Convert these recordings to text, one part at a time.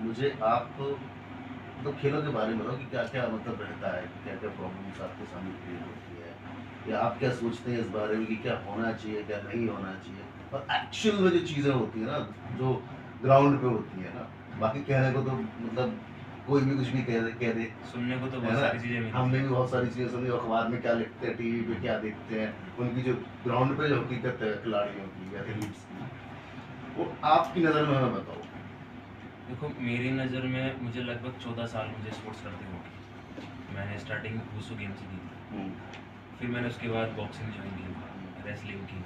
मुझे आप मतलब खेलों के बारे में बताओ कि क्या-क्या मतलब रहता है, क्या-क्या प्रॉब्लम्स आपके सामने क्रिएट होती है? या आप क्या सोचते हैं इस बारे में कि क्या होना चाहिए, क्या नहीं होना चाहिए? और एक्चुअल में जो चीज़ें होती हैं ना, जो ग्राउंड पे होती है ना, बाकी कहने को तो मतलब कोई भी कुछ भी कह दे, सुनने को तो है बहुत ना? सारी चीज़ें मिलती हमने हैं। भी बहुत सारी चीज़ें सुनी, अखबार में क्या लिखते हैं, टीवी पे क्या देखते हैं, उनकी जो ग्राउंड पे जो हकीकत है खिलाड़ियों की, एथलीट्स की, वो आपकी नज़र में हमें बताओ। देखो मेरी नज़र में मुझे लगभग 14 साल मुझे स्पोर्ट्स करते हो गए। मैंने स्टार्टिंग वुशु गेम से की थी। हुँ, फिर मैंने उसके बाद बॉक्सिंग ज्वाइन की, रेसलिंग की।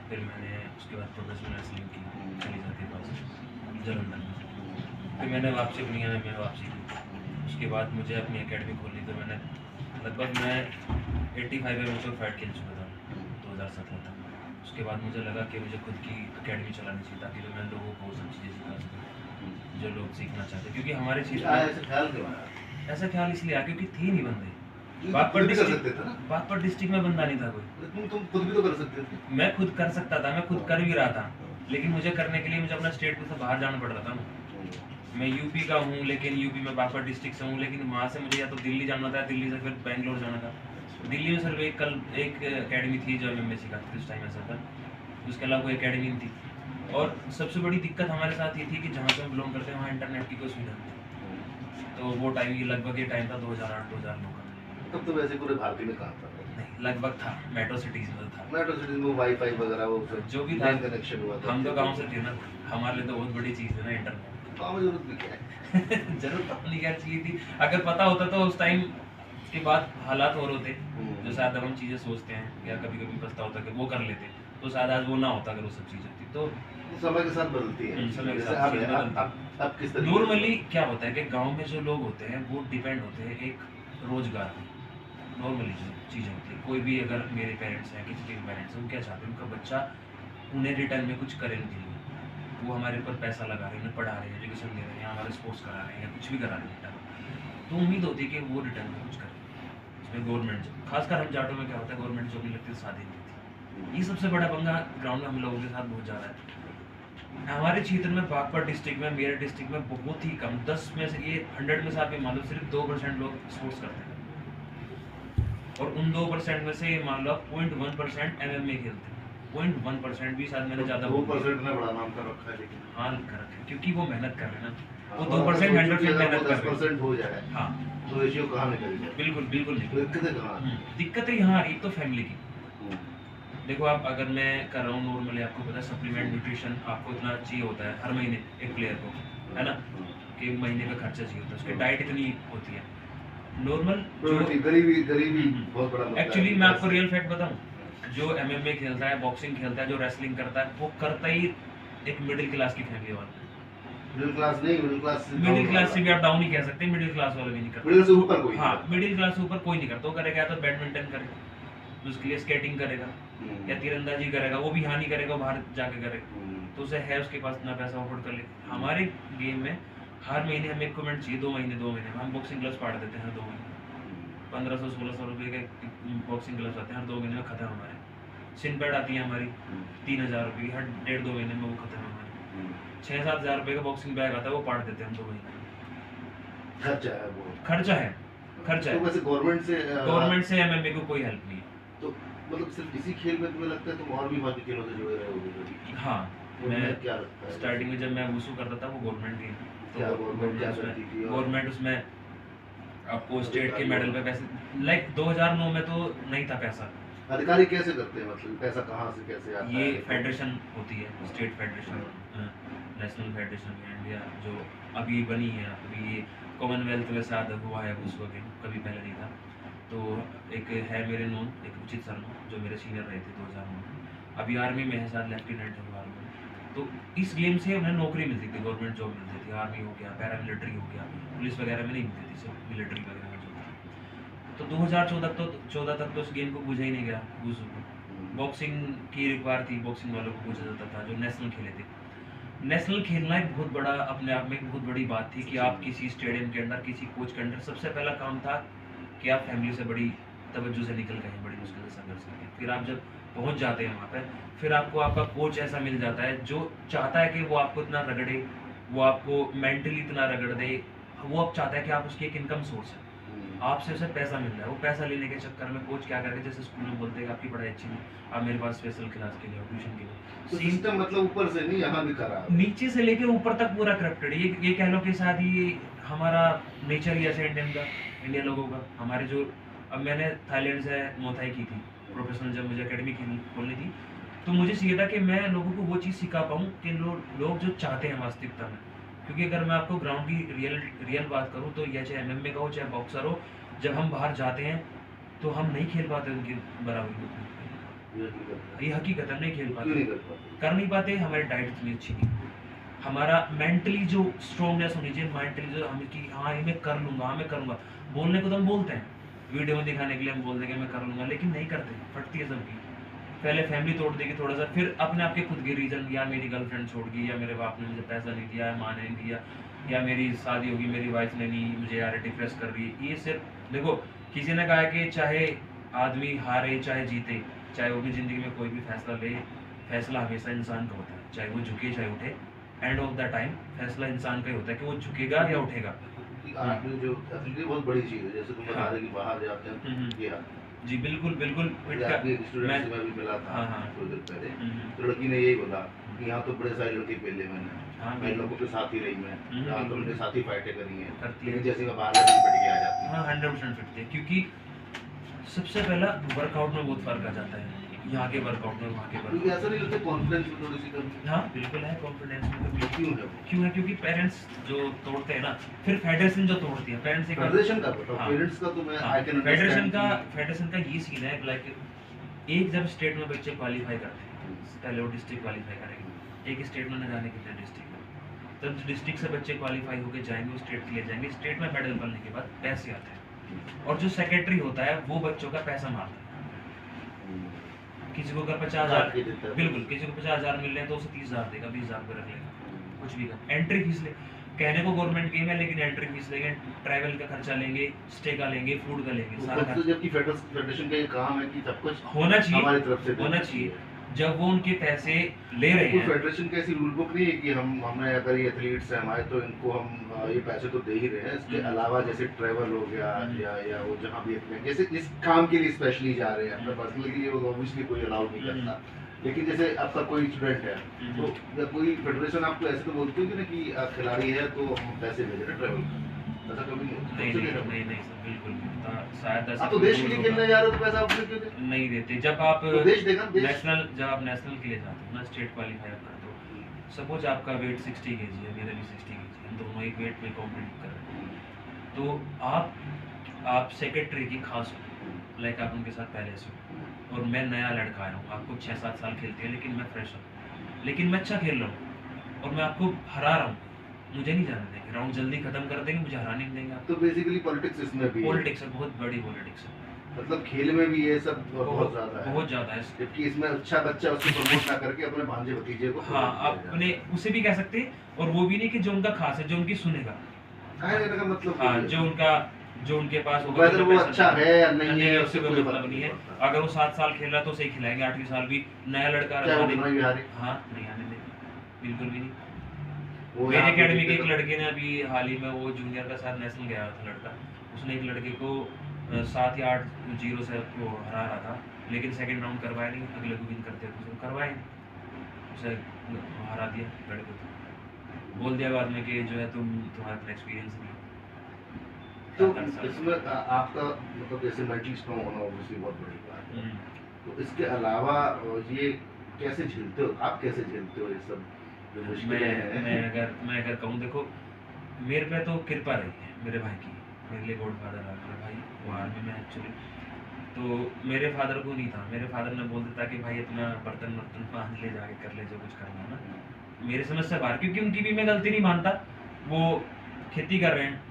फिर मैंने उसके बाद प्रोफेशनल रेसलिंग की, खलीजा के पास जालंधर में। फिर मैंने वापसी अपनी में वापसी की। उसके बाद मुझे अपनी एकेडमी खोलनी, तो मैंने लगभग मैं 85 एमेच्योर फाइट खेल चुका था 2017 तक। उसके बाद मुझे लगा कि मुझे खुद की एकेडमी चलानी चाहिए, ताकि जो मैं लोगों को सब चीज़ें सिखा सकूँ जो लोग सीखना चाहते हैं, क्योंकि हमारे क्षेत्र आया में ऐसा ख्याल क्यों आया? ऐसा ख्याल इसलिए आया क्योंकि थे नहीं बंदे। ये तो बागपत खुद भी कर सकते डिस्ट्रिक्ट थे ना? बागपत डिस्ट्रिक्ट में बंदा नहीं था कोई। तुम खुद भी तो कर सकते थे। मैं खुद कर सकता था, मैं खुद कर भी रहा था, लेकिन मुझे करने के लिए मुझे अपना स्टेट से बाहर जाना पड़ रहा था ना। मैं यूपी का हूँ, लेकिन यूपी में बागपत डिस्ट्रिक्ट से हूँ, लेकिन वहाँ से मुझे या तो दिल्ली जाना था, दिल्ली से फिर बैंगलोर जाना था। दिल्ली में सिर्फ एक अकेडमी थी जो MMA सिखाती थी, उस टाइम ऐसा था। उसके अलावा कोई अकेडमी नहीं थी। और सबसे बड़ी दिक्कत हमारे साथ ये थी कि जहाँ पे हम बिलोंग करते हैं वहाँ इंटरनेट की कोई सुविधा नहीं थी। तो वो टाइम, ये लगभग ये टाइम था 2008-2009 का। तब तो वैसे पूरे भारत में कहाँ था? नहीं, लगभग था, मेट्रो सिटीज़ में था। मेट्रो सिटीज़ में वाई-फाई वगैरह वो सब जो भी था, लाइन कनेक्शन हुआ था। हम तो गाँव से थे ना, हमारे लिए तो बहुत बड़ी चीज़ है ना इंटरनेट। गाँव में ज़रूरत भी क्या है? ज़रूरत अपनी क्या चाहिए थी, अगर पता होता तो उस टाइम के बाद हालात और होते, जो शायद अब हम चीज़ें सोचते हैं या कभी-कभी पछता होता कि वो कर लेते, तो शायद आज वो ना होता अगर वो सब चीज़ होती। तो समय के साथ बदलती है। समय के जैसे साथ अब चीज़ें है, बदलती। अब किस तरीके नॉर्मली क्या होता है कि गाँव में जो लोग होते हैं वो डिपेंड होते हैं एक रोज़गार पे। नॉर्मली जो चीज़ें होती है, कोई भी अगर मेरे पेरेंट्स हैं, किसी के भी पेरेंट्स हैं, वो क्या चाहते हैं उनका बच्चा उन्हें रिटर्न में कुछ करे उनके लिए। वो हमारे ऊपर पैसा लगा रहे हैं, उन्हें पढ़ा रहे हैं, एजुकेशन दे रहे हैं, या हमारे स्पोर्ट्स करा रहे हैं या कुछ भी करा रहे हैं रिटर्न। तो उम्मीद होती है कि वो रिटर्न में कुछ करे। इसमें गवर्नमेंट जॉब, खासकर हम जाटों में क्या होता है, गवर्नमेंट जॉब नहीं लगती तो शादी नहीं होती। ये सबसे बड़ा पंगा ग्राउंड में हम लोगों के साथ बहुत ज़्यादा है। हमारे क्षेत्र में बागपत डिस्ट्रिक्ट में, मेरठ डिस्ट्रिक्ट में बहुत ही कम, 10 में से, ये 100 में से आप ये मान लो सिर्फ 2% लोग स्पोर्ट्स करते हैं। और उन 2% में से ये मान लो 0.1% MMA खेलते हैं। 0.1% भी शायद मैंने ज़्यादा बोल दिया। 2% ने बड़ा नाम कर रखा है लेकिन। हाँ, कर रखे हैं, क्योंकि वो मेहनत कर रहे हैं ना। वो और 2% 100% अगर वो मेहनत कर रहे हैं। 10% हो जाए हाँ, तो रेशियो कहाँ निकल जाए? बिल्कुल, बिल्कुल नहीं। तो दिक्कतें कहाँ आती हैं? दिक्कतें यहाँ एक तो फैमिली की। हम्म, देखो आप, अगर मैं कर रहा हूँ नॉर्मली, आपको पता है सप्लीमेंट न्यूट्रिशन आपको इतना चाहिए होता है हर महीने एक प्लेयर को, है ना, कि महीने का खर्चा चाहिए होता है, उसकी डाइट इतनी होती है नॉर्मल। जो गरीबी गरीबी बहुत बड़ा मसला है। एक्चुअली मैं आपको रियल फैक्ट बताऊं, जो MMA खेलता है, बॉक्सिंग खेलता है, जो रेसलिंग करता है, वो करता ही एक मिडिल क्लास की फैमिली वाला। मिडिल क्लास नहीं, मिडिल क्लास से मिडिल क्लास से भी आप डाउन ही कह सकते हैं, मिडिल क्लास वाले भी नहीं करते। मिडिल से ऊपर कोई हाँ, नहीं। मिडिल क्लास से ऊपर कोई नहीं करता। वो करेगा या तो बैडमिंटन करेगा, उसके लिए स्केटिंग करेगा, या तीरंदाजी करेगा, वो भी यहाँ नहीं करेगा, बाहर जाके करेगा। तो उसे है उसके पास इतना पैसा अफोर्ड कर ले। हमारे गेम में हर महीने हमें इक्विपमेंट चाहिए, 2 महीने में हम बॉक्सिंग ग्लव्स पाड़ देते हैं हर 2 महीने। 1500-1600 रुपये के बॉक्सिंग ग्लव्स आते हैं, हर 2 महीने में खत्म हमारे। सिन पैड आती है हमारी 3000 रुपये की, हर 1.5-2 महीने में वो खत्म है हमारी। 6-7 हज़ार रुपये का बॉक्सिंग बैग आता है, वो पाड़ देते हैं हम 2 महीने में। खर्चा है वो। खर्चा है, खर्चा तो है। वैसे गवर्नमेंट से MMA को कोई हेल्प नहीं है। तो मतलब सिर्फ इसी खेल में तुम्हें लगता है तुम और भी बाकी खेलों से जुड़े रहे होगे कभी? हाँ, मैं क्या लगता है? स्टार्टिंग में जब मैं वुशु करता था वो गवर्नमेंट की, क्या गवर्नमेंट क्या करती थी? गवर्नमेंट उसमें आपको स्टेट के मेडल पे पैसे, लाइक 2009 में तो नहीं था पैसा। अधिकारी कैसे करते हैं, मतलब पैसा कहाँ से कैसे आता है? ये फेडरेशन होती है, state federation, national federation India, जो अभी बनी है, अभी ये कॉमनवेल्थ में शायद हुआ है उस वक्त, कभी पहले नहीं था। तो एक है मेरे नोन, एक उचित शर्मा, जो मेरे सीनियर रहे थे 2009 में, अभी आर्मी में है, शायद लेफ्टिनेंट है आर्मी में। तो इस गेम से उन्हें नौकरी मिलती थी, गवर्नमेंट जॉब मिलती थी, आर्मी हो गया, पैरामिलिट्री हो गया, पुलिस वगैरह में नहीं मिलती थी, सिर्फ मिलिट्री वगैरह में जो था। तो 2014 तक तो उस गेम को बुझा ही नहीं गया, वुशु को। बॉक्सिंग की रिक्वायर थी, बॉक्सिंग वालों को पूछा जाता था, जो नेशनल खेले थे। नेशनल खेलना एक बहुत बड़ा, अपने आप में एक बहुत बड़ी बात थी कि आप किसी स्टेडियम के अंदर, किसी कोच के अंदर, सबसे पहला काम था कि आप फैमिली से बड़ी तवज्जो से निकल गए, बड़ी मुश्किल से संघर्ष करके, फिर आप जब पहुंच जाते हैं वहाँ पे, फिर आपको आपका कोच ऐसा मिल जाता है जो चाहता है कि वो आपको इतना रगड़े, वो आपको मेंटली इतना रगड़ दे, वो अब चाहता है कि आप उसकी एक इनकम सोर्स है, आपसे उसे पैसा मिल रहा है, वो पैसा लेने के चक्कर में कोच क्या करके, जैसे स्कूल में बोलते हैं कि आपकी पढ़ाई अच्छी नहीं, आप मेरे पास स्पेशल क्लास के लिए ट्यूशन के लिए, तो सेम सिस्टम मतलब ऊपर से नहीं, यहाँ भी खराब है। नीचे से लेके ऊपर तक पूरा करप्टेड है। ये कह लो कि शायद ये हमारा नेचर ही ऐसा इंडियन लोगों का। हमारे जो, अब मैंने थाईलैंड से मोथाई की थी प्रोफेशनल, जब मुझे अकेडमी खोलनी थी, तो मुझे चाहिए था कि मैं लोगों को वो चीज़ सिखा पाऊँ कि लोग जो चाहते हैं वास्तविकता में। क्योंकि अगर मैं आपको ग्राउंड की रियल बात करूँ, तो या चाहे MMA का हो चाहे बॉक्सर हो, जब हम बाहर जाते हैं तो हम नहीं खेल पाते उनकी बराबरी में। ये हकीकत है, नहीं खेल क्यों पाते, नहीं कर पाते? कर नहीं पाते। हमारी डाइट इतनी अच्छी नहीं, हमारा मेंटली जो स्ट्रॉन्गनेस होनी चाहिए, मेंटली जो हमें कि हाँ ये मैं कर लूँगा, हाँ मैं करूँगा। बोलने को तो हम बोलते हैं, वीडियो में दिखाने के लिए हम बोलते हैं कि मैं कर लूँगा, लेकिन नहीं करते, फटती है सबकी। पहले फैमिली तोड़ देगी थोड़ा सा, फिर अपने आप के खुद के रीजन, या मेरी गर्लफ्रेंड छोड़ गई, या मेरे बाप ने मुझे पैसा नहीं दिया, या माँ ने नहीं दिया, या मेरी शादी होगी मेरी वाइफ ने नहीं, मुझे यार डिप्रेस कर रही है। ये सिर्फ देखो, किसी ने कहा कि चाहे आदमी हारे चाहे जीते, चाहे वो भी ज़िंदगी में कोई भी फैसला ले, फैसला हमेशा इंसान का होता है, चाहे वो झुके चाहे उठे। एंड ऑफ द टाइम फैसला इंसान का ही होता है कि वो झुकेगा या उठेगा। कि आपने जो एथलीट बहुत बड़ी चीज़ है, जैसे तुम बता हाँ। रहे कि बाहर जाते हैं तो ये हाल है। जी बिल्कुल बिल्कुल। मुझे इनका आपके एक स्टूडेंट मैं से मैं भी मिला था हाँ, हाँ। थोड़ी देर पहले, हम्म, तो लड़की ने यही बोला कि यहाँ तो बड़े सारे लड़के पहले मैंने हाँ मैं बिल्कुल लोगों के साथ ही रही मैं, यहाँ तो बिल्कुल मेरे साथ ही फाइटें करी हैं, करती है। लेकिन जैसे मैं बाहर जाती पट के आ जाती हाँ 100% फिटते हैं, क्योंकि सबसे पहला वर्कआउट में बहुत फर्क आ जाता है, यहाँ के वर्कआउट में वहाँ के क्योंकि वर्कआउट। ऐसा नहीं लगता कॉन्फिडेंस में थोड़ी सी कमी? हाँ बिल्कुल है, कॉन्फिडेंस में कमी। क्यों है वो? क्यों है? क्योंकि पेरेंट्स जो तोड़ते हैं ना, फिर फेडरेशन जो तोड़ती है, पेरेंट्स एक फेडरेशन का बताओ, हाँ। पेरेंट्स का तो मैं हाँ, आई कैन फेडरेशन का ये सीन है, लाइक एक जब स्टेट में बच्चे क्वालिफाई करते हैं, पहले वो डिस्ट्रिक्ट क्वालिफाई करेंगे, एक स्टेट में न जाने कितने डिस्ट्रिक्ट में, तब डिस्ट्रिक्ट से बच्चे क्वालिफाई होकर जाएंगे, वो स्टेट के लिए जाएंगे, स्टेट में मेडल बनने के बाद पैसे आते हैं, और जो सेक्रेटरी होता है वो बच्चों का पैसा मारता है। किसी को अगर 50,000, बिल्कुल किसी को 50,000 मिल रहे हैं तो उसे 30,000 देगा, 20,000 पे रख लेगा, कुछ भी कर। एंट्री फीस ले, कहने को गवर्नमेंट गेम है, लेकिन एंट्री फीस लेंगे, ट्रैवल का खर्चा लेंगे, स्टे का लेंगे, फूड का लेंगे, सारा तो खर्चा जबकि फेडरेशन का ये काम है कि सब कुछ होना चाहिए, हमारी तरफ से होना चाहिए। जब वो उनके पैसे ले रहे कोई हैं, फेडरेशन की ऐसी रूल बुक नहीं है कि हमें अगर ये एथलीट्स हैं हमारे तो इनको हम ये पैसे तो दे ही रहे हैं, इसके अलावा जैसे ट्रैवल हो गया या वो जहाँ भी अपने जैसे इस काम के लिए स्पेशली जा रहे हैं, अपने पर्सनल के लिए वो ऑब्वियसली कोई अलाउ नहीं करता, लेकिन जैसे आपका कोई स्टूडेंट है तो या कोई फेडरेशन आपको ऐसे तो बोलती होगी ना कि खिलाड़ी है तो हम पैसे भेज रहे हैं ट्रैवल का, ऐसा कभी नहीं होता? नहीं सबसे नहीं पहले नहीं नहीं सर, बिल्कुल नहीं होता, शायद ऐसा आप तो कोई देश के रूल लिए होगा। खेलने जा रहे हो तो पैसा आपने क्यों दे? नहीं देते। जब आप तो देश देगा ना, देश नेशनल, जब आप नेशनल के लिए जाते हो ना, स्टेट क्वालिफाई करते हो, सपोज आपका वेट 60 kg है, मेरा भी 60 kg है, हम दोनों एक वेट में कॉम्पीट कर रहे हैं, तो आप सेक्रेटरी की खास हो, लाइक आप उनके साथ पहले से हो, और मैं नया लड़का आया हूँ, आपको 6-7 साल खेलते हैं, लेकिन मैं फ्रेश हूँ, लेकिन मैं अच्छा खेल रहा हूँ और मैं आपको हरा रहा हूँ, मुझे नहीं जाने देंगे, राउंड जल्दी खत्म कर देंगे, मुझे हराने नहीं देंगे आप। तो बेसिकली पॉलिटिक्स इसमें भी है। पॉलिटिक्स है, बहुत बड़ी पॉलिटिक्स है, मतलब खेल में भी ये सब बहुत ज्यादा है, बहुत ज़्यादा है। जबकि इसमें अच्छा बच्चा उसको प्रमोट ना करके अपने भांजे भतीजे को हाँ, promote किया आप जाता अपने उसे भी कह सकते हैं, और वो भी नहीं कि जो उनका खास है, जो उनकी सुनेगा। है। काहे कहने का मतलब हाँ, ये है। जो उनके पास होगा, Whether तो वो पैसा अच्छा देगा। है या नहीं है, उससे कोई मतलब नहीं है। पड़ता। अगर वो 7 साल खेल रहा है तो उसे ही खिलाएंगे, 8वीं साल भी नया लड़का क्या वो आने- बिना बिहारी हाँ नहीं आने देंगे, बिल्कुल भी नहीं। वो मेरे यहाँ पे एकेडमी के एक दिक्कत- लड़के ने अभी हाल ही में, वो जूनियर का साथ नेशनल गया था लड़का, उसने एक लड़के को 7 या 8-0 से वो हरा रहा था, लेकिन सेकंड राउंड करवाया नहीं, अगले को विन करते थे उसे करवाए, उसे हरा दिया लड़के को, बोल दिया बाद में कि जो है तुम्हारा इतना एक्सपीरियंस नहीं है। तो 7-8 साल। इसमें आपका मतलब जैसे मेंटली स्ट्रॉन्ग होना ऑब्वियसली बहुत बड़ी बात है, हम्म। तो इसके अलावा ये कैसे झेलते हो आप, कैसे झेलते हो ये सब जो मुश्किलें हैं? मैं अगर कहूँ, देखो मेरे पे तो कृपा रही है मेरे भाई की, मेरे लिए गॉड फादर है मेरा भाई, वो आर्मी में एक्चुअली, तो मेरे फादर को नहीं था, मेरे फादर ने बोल देता कि भाई अपना बर्तन वर्तन पाँच ले जाके कर ले जो कुछ करना है ना, मेरे समझ से बाहर, क्योंकि उनकी भी मैं गलती नहीं मानता, वो खेती कर रहे हैं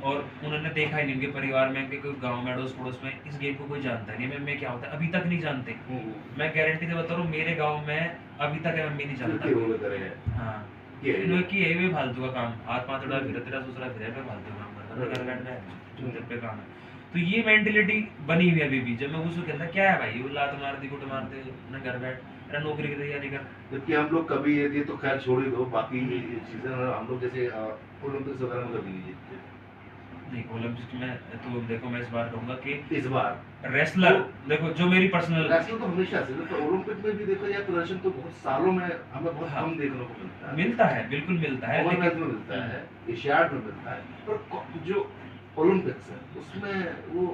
और उन्होंने देखा ही नहीं उनके परिवार में कि कोई गाँव में अड़ोस पड़ोस में इस गेम को कोई जानता नहीं, MMA क्या होता है अभी तक नहीं जानते। मैं गारंटी से बता रहा हूँ, मेरे गाँव में अभी तक MMA नहीं जानता क्योंकि कोई। रोल करे हैं। हाँ, ये इन्होंने कि ये भी फालतू का काम, हाथ पांच उड़ा फिर तेरा दूसरा फिर पे फालतू काम करता है, घर बैठ गए चुपचाप पे काम है। तो ये मेंटेलिटी बनी हुई है अभी भी, जब मैं उसको कहता क्या है भाई, वो लात मार दी, गुट मार दे ना, घर बैठ, मेरा नौकरी की तैयारी कर। जबकि हम लोग कभी ये तो खैर छोड़ ही दो, बाकी ये चीजें हम लोग जैसे ओलंपिक्स वगैरह में कभी नहीं जीतते। नहीं ओलंपिक्स में तो देखो मैं इस बार कहूंगा कि इस बार रेसलर देखो जो मेरी पर्सनल नेशनल तो हमेशा से, तो ओलंपिक में भी देखो यार प्रदर्शन तो बहुत सालों में हमें बहुत हाँ। कम देखने को मिलता है। मिलता है, बिल्कुल मिलता है, कॉमनवेल्थ में मिलता है, एशियाड में मिलता है, पर जो ओलंपिक्स है उसमें वो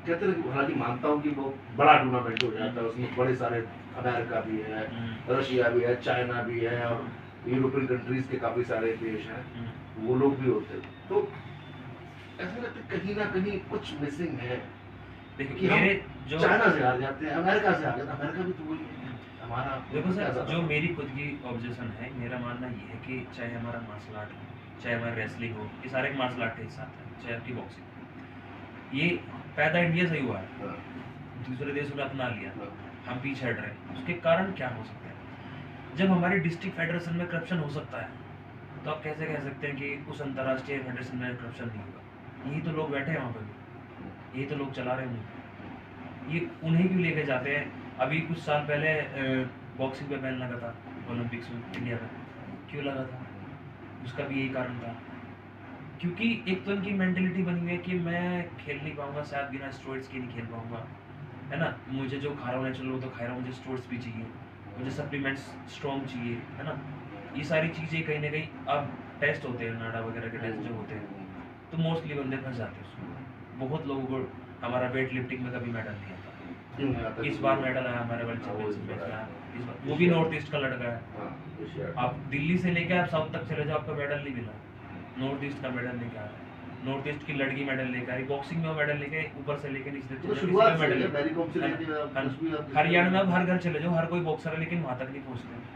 कहते हैं कि हालांकि मानता हूँ कि वो बड़ा टूर्नामेंट हो जाता है, उसमें बड़े सारे अमेरिका भी है, रशिया भी है, चाइना भी है और यूरोपियन कंट्रीज के काफी सारे देश हैं, वो लोग भी होते हैं, तो ऐसा लगता है कहीं ना कहीं कुछ मिसिंग है। देखो कि हम मेरे जो चाइना से हार जाते हैं, अमेरिका से हार जाते हैं, अमेरिका भी तो वही है हमारा। देखो क्या सर ज्यादा जो फर्क? मेरी खुद की ऑब्जेक्शन है, मेरा मानना ये है कि चाहे हमारा मार्शल आर्ट हो, चाहे हमारा रेसलिंग हो, ये सारे मार्शल आर्ट के हिस्सा आते हैं, चाहे आपकी बॉक्सिंग, ये पैदा इंडिया से ही हुआ है, हाँ, दूसरे देशों ने अपना लिया, हाँ, हम पीछे हट रहे हैं। उसके कारण क्या हो सकता है? जब हमारे डिस्ट्रिक्ट फेडरेशन में करप्शन हो सकता है, तो आप कैसे कह सकते हैं कि उस अंतर्राष्ट्रीय फेडरेशन में करप्शन नहीं होगा? यही तो लोग बैठे हैं वहाँ पर, यही तो लोग चला रहे हैं उन्हें। ये उन्हें क्यों लेके जाते हैं? अभी कुछ साल पहले बॉक्सिंग पे बैन लगा था ओलंपिक्स में इंडिया में, क्यों लगा था? उसका भी यही कारण था, क्योंकि एक तो इनकी मेंटेलिटी बनी हुई है कि मैं खेल नहीं पाऊंगा, शायद बिना स्टेरॉइड्स के नहीं खेल पाऊंगा, है ना, मुझे जो खा रहा हूँ नेचुरल वो तो खा रहा हूँ, मुझे स्टेरॉइड्स भी चाहिए, मुझे सप्लीमेंट्स स्ट्रॉन्ग चाहिए, है ना। ये सारी चीज़ें कहीं ना कहीं अब टेस्ट होते हैं, नाडा वगैरह के टेस्ट जो होते हैं, तो मोस्टली बंदे फंस जाते हैं उसमें। बहुत लोगों को हमारा वेट लिफ्टिंग में कभी मेडल नहीं आता, क्यों नहीं आता? इस बार मेडल आया हमारे वर्ल्ड चैंपियनशिप में आया इस बार, वो भी नॉर्थ ईस्ट का लड़का है। हाँ, एशियाड। आप दिल्ली से लेके आप साउथ तक चले जाओ, आपका मेडल नहीं मिला, नॉर्थ ईस्ट का मेडल लेके आ रहा है, नॉर्थ ईस्ट की लड़की मेडल लेके आ रही, बॉक्सिंग में वो मेडल लेके ऊपर से लेके नीचे तक तो चले जाओ, शुरुआत किसी का से मेडल है, मैरी कॉम से लेके आप कुछ भी आप हरियाणा में आप हर घर चले जाओ, हर कोई बॉक्सर है, लेकिन वहां तक नहीं पहुंचते,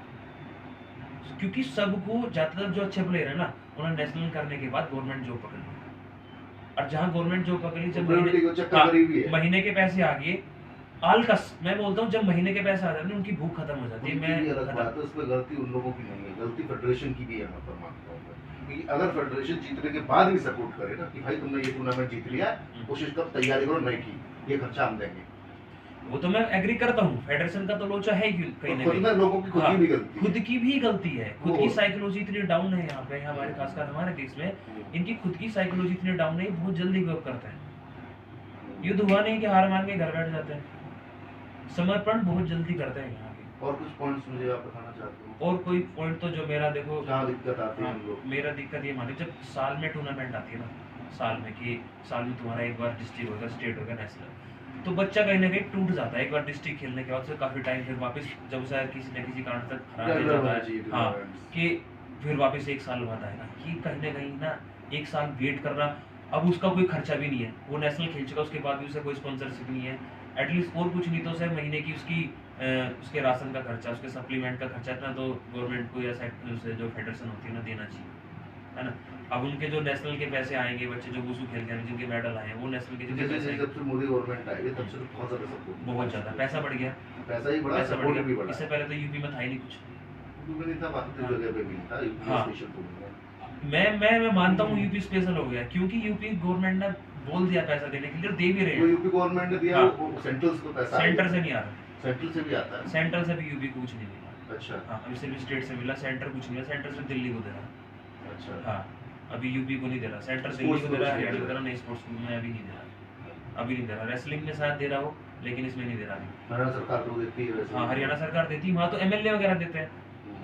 क्योंकि सबको ज्यादातर जो अच्छे प्लेयर है ना, उन्होंने नेशनल करने के बाद गवर्नमेंट जॉब पकड़ ली, और जहाँ गवर्नमेंट जॉब पकड़ ली, जब Popularity को चक्कर हाँ, गरीबी है। महीने के पैसे आ गए, आलकस, मैं बोलता हूँ जब महीने के पैसे आ जाते हैं उनकी भूख खत्म हो जाती है। उनकी मैं भी अलग बात है, उसमें गलती उन लोगों की नहीं है, गलती फेडरेशन की भी है, मैं पर मानता हूँ मैं। क्योंकि अगर फेडरेशन जीतने के बाद भी सपोर्ट करे ना कि भाई तुमने ये टूर्नामेंट जीत लिया, कोशिश कर तैयारी करो, नहीं की, ये खर्चा हम देंगे, वो तो मैं एग्री करता हूँ, फेडरेशन का तो लोचा है ही कहीं ना तो खुद में कहीं, लोगों की खुद हाँ, की भी गलती है। खुद की भी गलती है, खुद वो- की साइकोलॉजी इतनी डाउन है यहाँ पे, हमारे खासकर हमारे देश में इनकी खुद की साइकोलॉजी इतनी डाउन है, ये बहुत जल्दी गिव अप करते हैं। युद्ध हुआ नहीं कि हार मान के घर बैठ जाते हैं, समर्पण बहुत जल्दी करते हैं यहाँ के। और कुछ पॉइंट्स मुझे आप बताना चाहते हो? और कोई पॉइंट तो जो मेरा देखो, जहाँ दिक्कत आती है हाँ, हम लोग? मेरा दिक्कत ये मानिए, जब साल में टूर्नामेंट आती है ना, साल में कि साल में तुम्हारा एक बार डिस्ट्रिक्ट होगा, स्टेट होगा, नेशनल, तो बच्चा कहीं ना कहीं टूट जाता है एक बार डिस्ट्रिक्ट खेलने के बाद से, काफी टाइम फिर वापस जब शायद किसी न किसी कारण तक हरा दिया Regular जाता होना है, चाहिए हाँ, tournaments। कि फिर वापस एक साल बाद आएगा, कि कहीं ना एक साल वेट करना, अब उसका कोई खर्चा भी नहीं है, वो नेशनल खेल चुका, उसके बाद भी उसे कोई स्पॉन्सरशिप नहीं है, एटलीस्ट और कुछ नहीं तो उसे महीने की उसकी उसके राशन का खर्चा, उसके सप्लीमेंट का खर्चा इतना तो गवर्नमेंट को या जो फेडरेशन होती है ना देना चाहिए, है ना। अब उनके जो नेशनल के पैसे आएंगे, बच्चे जो वुशु खेलते हैं जिनके मेडल आए हैं, वो नेशनल के जिनके पैसे जैसे आएंगे, जब से मोदी गवर्नमेंट आई है तब से तो बहुत ज्यादा सपोर्ट, बहुत ज्यादा पैसा बढ़ गया, पैसा ही बढ़ा, पैसा बढ़ सपोर्ट भी गया। बढ़ा। इससे पहले तो यूपी में था ही नहीं कुछ। यूपी में नहीं था, बाकी तो हाँ। जगह पे भी नहीं था, यूपी हाँ। स्पेशल तो नहीं है। मैं मानता हूँ यूपी स्पेशल हो गया, क्योंकि यूपी गवर्नमेंट ने बोल दिया पैसा देने के लिए, और दे भी रहे जो हैं, यूपी गवर्नमेंट ने दिया हाँ। वो सेंट्रल को पैसा सेंटर से नहीं आ रहा, सेंट्रल से भी आता है। सेंटर से भी यूपी को कुछ नहीं मिला, अच्छा हाँ, अभी सिर्फ स्टेट से मिला, सेंटर कुछ नहीं मिला, सेंटर से दिल्ली को दे रहा, अच्छा। हाँ, अभी यूपी को नहीं दे रहा, सेंटर दिल्ली Sports को को दे रहा है, कुछ नहीं हरियाणा को दे दे रहा, नहीं स्पोर्ट्स में अभी नहीं दे रहा, अभी नहीं दे रहा, रेसलिंग में शायद दे रहा हो, लेकिन इसमें नहीं दे रहा अभी। हरियाणा सरकार तो देती है वैसे। हाँ, हरियाणा सरकार देती है, वहाँ तो एमएलए वगैरह देते हैं,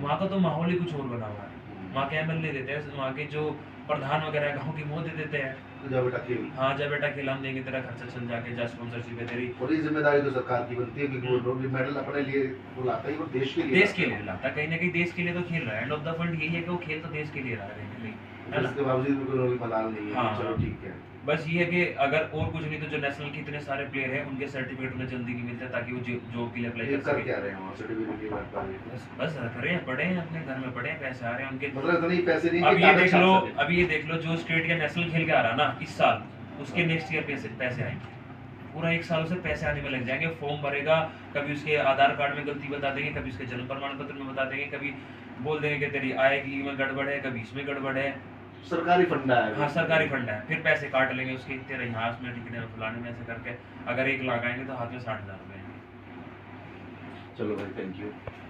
वहाँ का तो माहौल ही कुछ और बना हुआ है, वहाँ के एमएलए देते हैं, वहाँ के जो प्रधान वगैरह गाँव के वो दे देते हैं, तो जा बेटा खेल। हाँ, जा बेटा खेल, हम देंगे तेरा खर्चा चल जाके, जा स्पॉन्सरशिप है तेरी, और ये जिम्मेदारी तो सरकार की बनती है क्योंकि वो लोग भी मेडल अपने लिए वो लाता ही, वो देश के लिए देश के लिए लाता है, कहीं ना कहीं देश के लिए तो खेल रहा है, एंड ऑफ द फंड यही है कि वो खेल तो देश के लिए रहा है कहीं ना कहीं, है ना। इसके बावजूद भी कोई मलाल नहीं है हाँ। कि चलो ठीक है। बस ये है कि अगर और कुछ नहीं तो जो नेशनल के इतने सारे प्लेयर हैं उनके सर्टिफिकेट उन्हें जल्दी नहीं मिलते, ताकि वो जॉब के लिए अप्लाई ये कर कर सके। क्या रहे हैं वहाँ सर्टिफिकेट के बाद? बस करे हैं, पढ़े हैं, अपने घर में पढ़े हैं, पैसे आ रहे हैं उनके। मतलब इतने ही पैसे नहीं अब कि ये कागज देख छाप लो, सके। अभी ये देख लो, जो स्टेट या नेशनल खेल के आ रहा ना इस साल, उसके नेक्स्ट ईयर पैसे आएंगे, पूरा एक साल उसे पैसे आने में लग जाएंगे, फॉर्म भरेगा, कभी उसके आधार कार्ड में गलती बता देंगे, कभी उसके जन्म प्रमाण पत्र में बता देंगे, कभी बोल देंगे कि तेरी आय की में गड़बड़ है, कभी इसमें गड़बड़ है, सरकारी फंडा है। हाँ, सरकारी फंड है, फिर पैसे काट लेंगे उसके, तेरे यहाँ में टिकट में फलाने में, ऐसे करके अगर 1 लाख आएंगे तो हाथ में 60,000 रुपए आएंगे। चलो भाई, थैंक यू।